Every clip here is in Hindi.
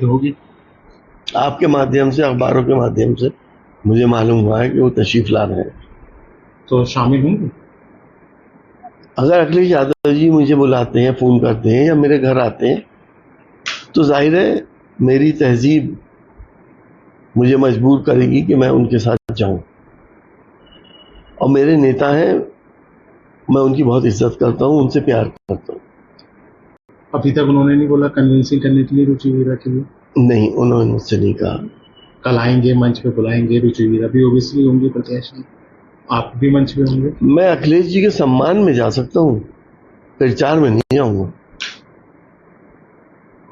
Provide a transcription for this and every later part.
होगी। आपके माध्यम से, अखबारों के माध्यम से मुझे मालूम हुआ है कि वो तशरीफ ला रहे हैं। तो शामिल होंगे? अगर अखिलेश यादव जी मुझे बुलाते हैं, फ़ोन करते हैं या मेरे घर आते हैं, तो जाहिर है मेरी तहजीब मुझे मजबूर करेगी कि मैं उनके साथ जाऊं। और मेरे नेता हैं, मैं उनकी बहुत इज्जत करता हूं, उनसे प्यार करता हूं। अभी तक उन्होंने नहीं बोला कन्विंसिंग करने के लिए रुचि वीरा के लिए? नहीं, उन्होंने मुझसे नहीं कहा। कल आएंगे, मंच पे बुलाएंगे, रुचि वीरा भी ओबियसली होंगी प्रत्याशी, आप भी मंच पे होंगे। मैं अखिलेश जी के सम्मान में जा सकता हूँ, प्रचार में नहीं आऊंगा।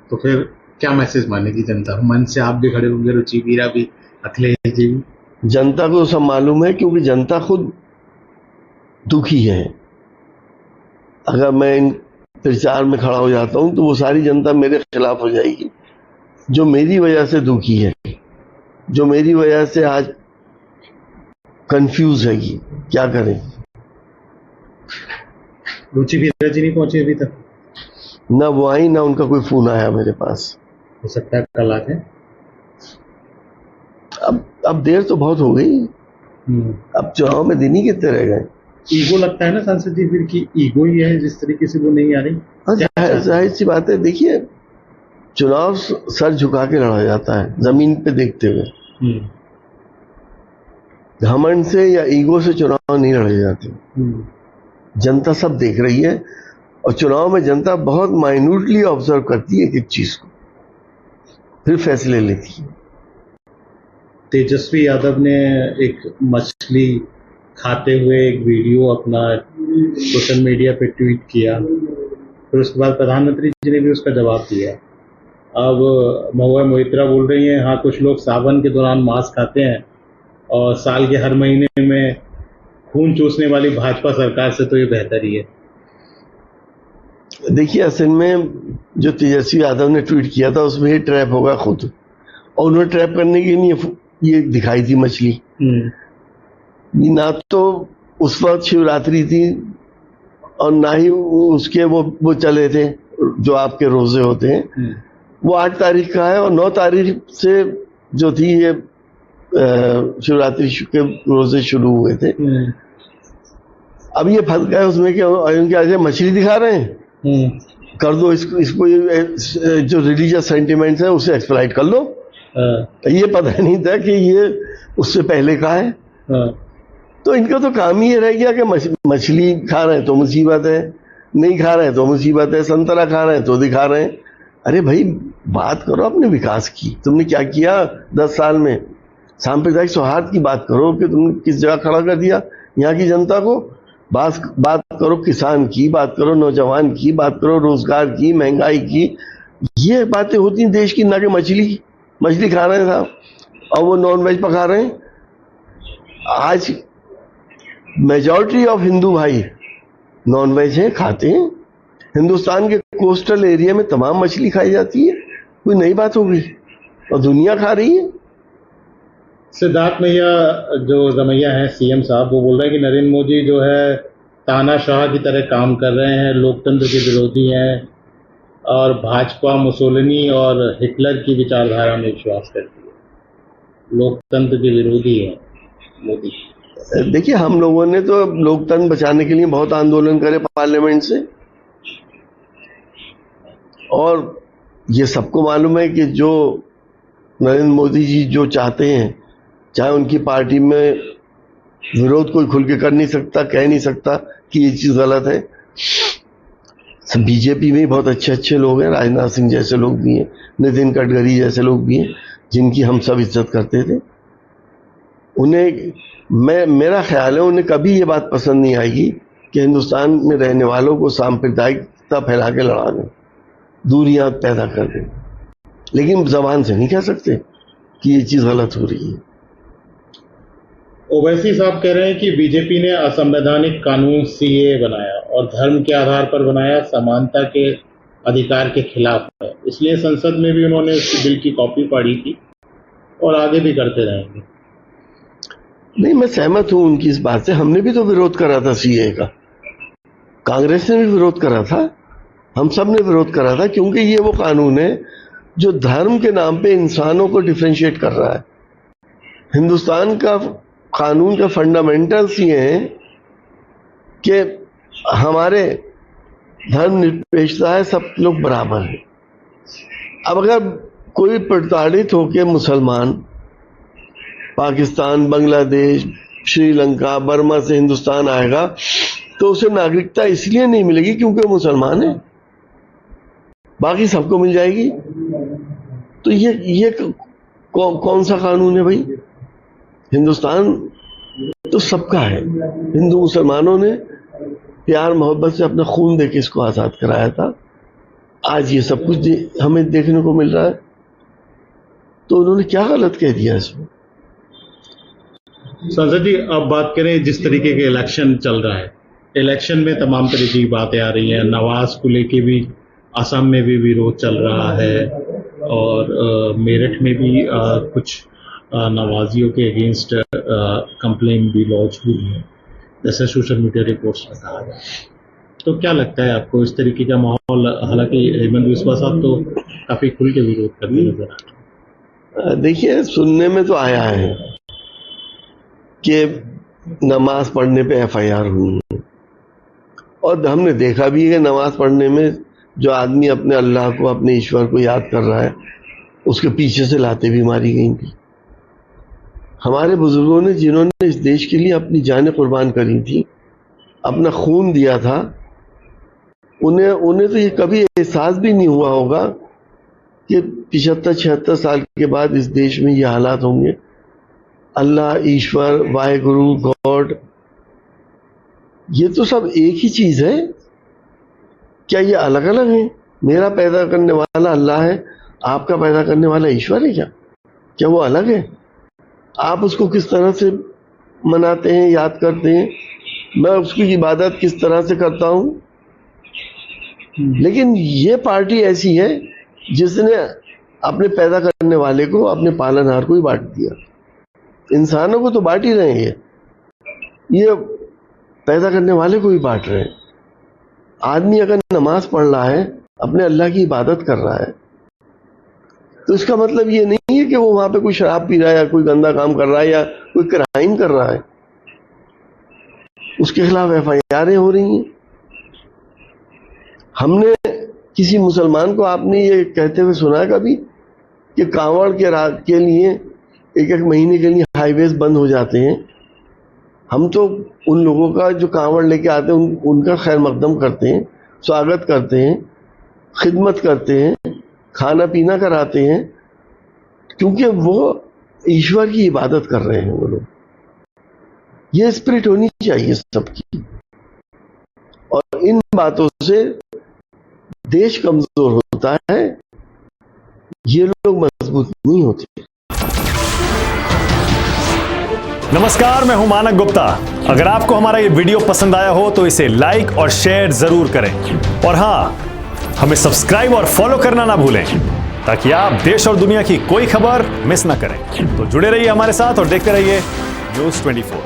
तो फिर क्या मैसेज मानेगी जनता? मंच से आप भी खड़े होंगे, रुचि वीरा भी, अखिलेश जी भी। जनता को सब मालूम है, क्योंकि जनता खुद दुखी है। अगर मैं इन प्रचार में खड़ा हो जाता हूं तो वो सारी जनता मेरे खिलाफ हो जाएगी, जो मेरी वजह से दुखी है, जो मेरी वजह से आज कंफ्यूज है कि क्या करें। रुचि वीरा जी नहीं पहुंचे अभी तक? ना वो आई, ना उनका कोई फोन आया मेरे पास। हो सकता है कल आ जाए। अब देर तो बहुत हो गई। अब चुनाव में दिन ही कितने रह गए। ईगो लगता है ना सांसद जी फिर की ईगो ही है जिस तरीके से वो नहीं आ रही। जाहिर सी बात है। देखिए, चुनाव सर झुका के लड़ा जाता है, जमीन पे देखते हुए। घमंड से या ईगो से चुनाव नहीं लड़े जाते। जनता सब देख रही है, और चुनाव में जनता बहुत माइन्यूटली ऑब्जर्व करती है एक चीज को, फिर फैसले लेती है। तेजस्वी यादव ने एक मछली खाते हुए एक वीडियो अपना सोशल मीडिया पे ट्वीट किया, फिर उसके बाद प्रधानमंत्री जी ने भी उसका जवाब दिया। अब महुआ मोहित्रा बोल रही हैं, हाँ कुछ लोग सावन के दौरान मांस खाते हैं और साल के हर महीने में खून चूसने वाली भाजपा सरकार से तो ये बेहतर ही है। देखिए, असल में जो तेजस्वी यादव ने ट्वीट किया था उसमें ये ट्रैप होगा खुद, और उन्होंने ट्रैप करने के लिए ये दिखाई थी मछली। ना तो उस वक्त शिवरात्रि थी और ना ही उसके वो चले थे जो आपके रोजे होते हैं। वो 8 तारीख का है और 9 तारीख से जो थी ये शिवरात्रि के रोजे शुरू हुए थे। अब ये फंस गए उसमें कि उनके मछली दिखा रहे हैं, कर दो इसको जो रिलीजियस सेंटिमेंट्स है उसे एक्सप्लॉइट कर लो। ये पता नहीं था कि ये उससे पहले का है। तो इनका तो काम ही ये रह गया कि मछली खा रहे हैं तो मुसीबत है, नहीं खा रहे हैं तो मुसीबत है, संतरा खा रहे हैं तो दिखा रहे हैं। अरे भाई, बात करो अपने विकास की। तुमने क्या किया 10 साल में? सांप्रदायिक सौहार्द की बात करो कि तुमने किस जगह खड़ा कर दिया यहाँ की जनता को। बात करो किसान की, बात करो नौजवान की, बात करो रोजगार की, महंगाई की। ये बातें होती हैं देश की, ना कि मछली खा रहे हैं साहब, और वो नॉन वेज पका रहे हैं। आज मेजॉरिटी ऑफ हिंदू भाई नॉन वेज है, खाते हैं। हिंदुस्तान के कोस्टल एरिया में तमाम मछली खाई जाती है, कोई नई बात हो गई, और दुनिया खा रही है। सिद्धार्थ मैया जो रमैया हैं सीएम साहब, वो बोल रहे हैं कि नरेंद्र मोदी जो है तानाशाह की तरह काम कर रहे हैं, लोकतंत्र के विरोधी हैं और भाजपा मुसोलिनी और हिटलर की विचारधारा में विश्वास करती है, लोकतंत्र के विरोधी है मोदी। देखिए, हम लोगों ने तो लोकतंत्र बचाने के लिए बहुत आंदोलन करे पार्लियामेंट से, और ये सबको मालूम है कि जो नरेंद्र मोदी जी जो चाहते हैं, चाहे उनकी पार्टी में विरोध कोई खुल के कर नहीं सकता, कह नहीं सकता कि ये चीज गलत है। सब बीजेपी में बहुत अच्छे लोग हैं, राजनाथ सिंह जैसे लोग भी हैं, नितिन गडकरी जैसे लोग भी हैं, जिनकी हम सब इज्जत करते थे। मेरा ख्याल है उन्हें कभी ये बात पसंद नहीं आएगी कि हिंदुस्तान में रहने वालों को सांप्रदायिकता फैला के लड़ा दें, दूरियां पैदा कर दें, लेकिन जबान से नहीं कह सकते कि ये चीज गलत हो रही है। ओवैसी साहब कह रहे हैं कि बीजेपी ने असंवैधानिक कानून सीए बनाया और धर्म के आधार पर बनाया, समानता के अधिकार के खिलाफ है, इसलिए संसद में भी उन्होंने उस बिल की कॉपी पढ़ी थी और आगे भी करते रहेंगे। नहीं, मैं सहमत हूं उनकी इस बात से। हमने भी तो विरोध करा था सीए का, कांग्रेस ने भी विरोध करा था, हम सब ने विरोध करा था, क्योंकि ये वो कानून है जो धर्म के नाम पे इंसानों को डिफरेंशिएट कर रहा है। हिंदुस्तान का कानून का फंडामेंटल्स ये हैं कि हमारे धर्मनिरपेक्षता है, सब लोग बराबर हैं। अब अगर कोई प्रताड़ित होकर मुसलमान पाकिस्तान, बांग्लादेश, श्रीलंका, बर्मा से हिंदुस्तान आएगा तो उसे नागरिकता इसलिए नहीं मिलेगी क्योंकि वो मुसलमान है, बाकी सबको मिल जाएगी। तो ये कौन सा कानून है भाई? हिंदुस्तान तो सबका है। हिंदू मुसलमानों ने प्यार मोहब्बत से अपना खून देके इसको आजाद कराया था। आज ये सब कुछ हमें देखने को मिल रहा है, तो उन्होंने क्या गलत कह दिया इसमें? संसद जी, अब बात करें जिस तरीके के इलेक्शन चल रहा है, इलेक्शन में तमाम तरीके की बातें आ रही हैं। नवाज को लेके भी असम में भी विरोध चल रहा है और मेरठ में भी कुछ नवाजियों के अगेंस्ट कंप्लेन भी लॉन्च हुई है, जैसे सोशल मीडिया रिपोर्ट्स में कहा गया। तो क्या लगता है आपको इस तरीके का माहौल? हालांकि हेमंत बिस्वा साहब तो काफी खुल के विरोध करते नजर आ रहे हैं। देखिए, सुनने में तो आया है कि नमाज पढ़ने पे एफआईआर हुई है, और हमने देखा भी है कि नमाज पढ़ने में जो आदमी अपने अल्लाह को, अपने ईश्वर को याद कर रहा है, उसके पीछे से लातें भी मारी गई थी। हमारे बुजुर्गों ने, जिन्होंने इस देश के लिए अपनी जानें कुर्बान करी थी, अपना खून दिया था, उन्हें तो ये कभी एहसास भी नहीं हुआ होगा कि 75-76 साल के बाद इस देश में ये हालात होंगे। अल्लाह, ईश्वर, वाहेगुरु, गॉड, ये तो सब एक ही चीज है। क्या ये अलग अलग है? मेरा पैदा करने वाला अल्लाह है, आपका पैदा करने वाला ईश्वर है क्या वो अलग है? आप उसको किस तरह से मनाते हैं, याद करते हैं, मैं उसकी इबादत किस तरह से करता हूं। लेकिन ये पार्टी ऐसी है जिसने अपने पैदा करने वाले को, अपने पालनहार को ही बांट दिया। इंसानों को तो बांट ही रहे हैं, ये पैदा करने वाले को ही बांट रहे हैं। आदमी अगर नमाज पढ़ रहा है, अपने अल्लाह की इबादत कर रहा है, तो इसका मतलब ये नहीं है कि वो वहां पे कोई शराब पी रहा है या कोई गंदा काम कर रहा है या कोई क्राइम कर रहा है। उसके खिलाफ एफआईआर हो रही हैं। हमने किसी मुसलमान को, आपने ये कहते हुए सुना है कभी कि कांवड़ के लिए एक महीने के लिए हाईवेज बंद हो जाते हैं? हम तो उन लोगों का जो कांवड़ लेके आते हैं उनका खैर मकदम करते हैं, स्वागत करते हैं, खिदमत करते हैं, खाना पीना कराते हैं, क्योंकि वो ईश्वर की इबादत कर रहे हैं वो लोग। ये स्पिरिट होनी चाहिए सबकी, और इन बातों से देश कमजोर होता है, ये लोग मजबूत नहीं होते। नमस्कार, मैं हूं मानक गुप्ता। अगर आपको हमारा ये वीडियो पसंद आया हो तो इसे लाइक और शेयर जरूर करें, और हां, हमें सब्सक्राइब और फॉलो करना ना भूलें ताकि आप देश और दुनिया की कोई खबर मिस ना करें। तो जुड़े रहिए हमारे साथ और देखते रहिए न्यूज़ 24।